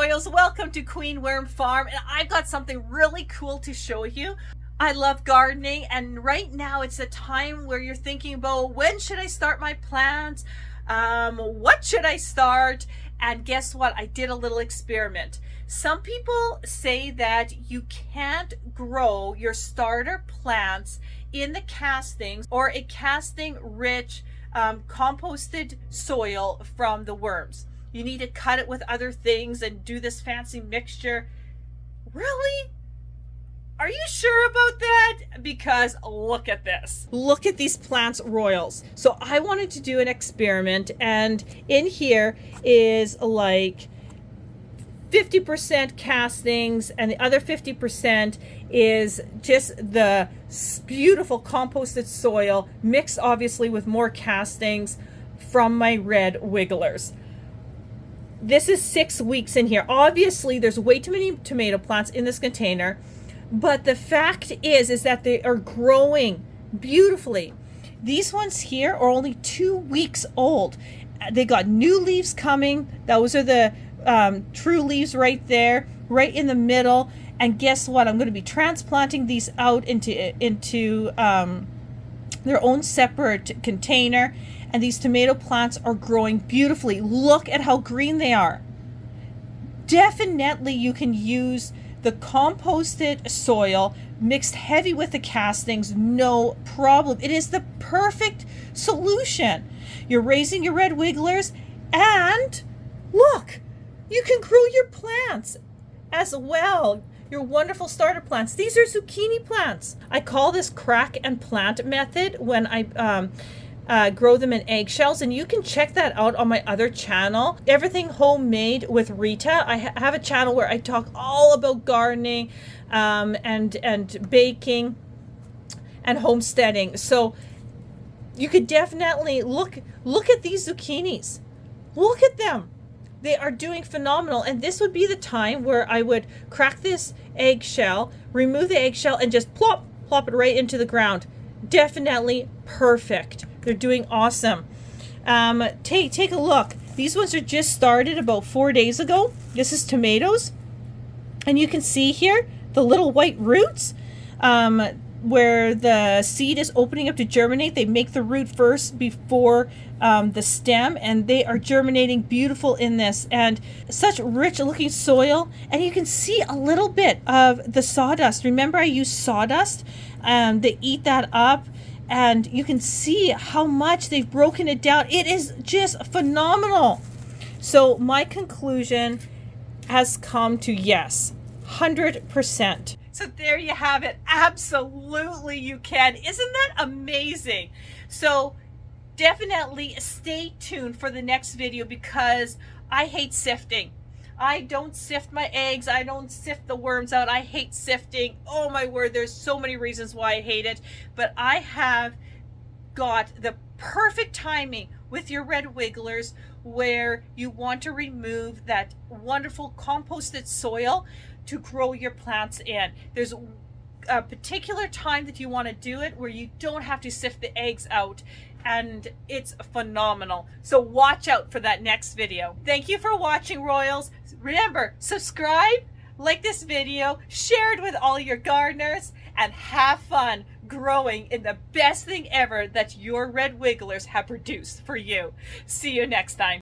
Royals, welcome to Queen Worm Farm, and I've got something really cool to show you. I love gardening, and right now it's a time where you're thinking about when should I start my plants, what should I start, and guess what? I did a little experiment. Some people say that you can't grow your starter plants in the castings or a casting rich composted soil from the worms. You need to cut it with other things and do this fancy mixture. Really? Are you sure about that? Because look at this. Look at these plants, Royals. So I wanted to do an experiment, and in here is like 50% castings, and the other 50% is just the beautiful composted soil mixed obviously with more castings from my red wigglers. This is 6 weeks in here. Obviously there's way too many tomato plants in this container, but the fact is that they are growing beautifully. These ones here are only 2 weeks old. They got new leaves coming. Those are the true leaves right there, right in the middle. And guess what? I'm going to be transplanting these out into their own separate container. And these tomato plants are growing beautifully. Look at how green they are. Definitely you can use the composted soil mixed heavy with the castings, no problem. It is the perfect solution. You're raising your red wigglers, and look, you can grow your plants as well. Your wonderful starter plants. These are zucchini plants. I call this crack and plant method when I grow them in eggshells, and you can check that out on my other channel, Everything Homemade with Rita. I have a channel where I talk all about gardening and baking and homesteading. So you could definitely look at these zucchinis. Look at them. They are doing phenomenal, and this would be the time where I would crack this eggshell, remove the eggshell, and just plop it right into the ground. Definitely perfect. They're doing awesome. Take a look. These ones are just started about 4 days ago. This is tomatoes. And you can see here the little white roots where the seed is opening up to germinate. They make the root first before the stem, and they are germinating beautiful in this. And such rich looking soil. And you can see a little bit of the sawdust. Remember, I used sawdust. They eat that up. And you can see how much they've broken it down. It is just phenomenal. So my conclusion has come to yes, 100%. So there you have it. Absolutely you can. Isn't that amazing? So definitely stay tuned for the next video, because I hate sifting. I don't sift my eggs. I don't sift the worms out. I hate sifting. Oh my word, there's so many reasons why I hate it. But I have got the perfect timing with your red wigglers, where you want to remove that wonderful composted soil to grow your plants in. There's a particular time that you want to do it where you don't have to sift the eggs out, and it's phenomenal. So watch out for that next video. Thank you for watching, Royals. Remember, subscribe, like this video, share it with all your gardeners, and have fun growing in the best thing ever that your red wigglers have produced for you. See you next time.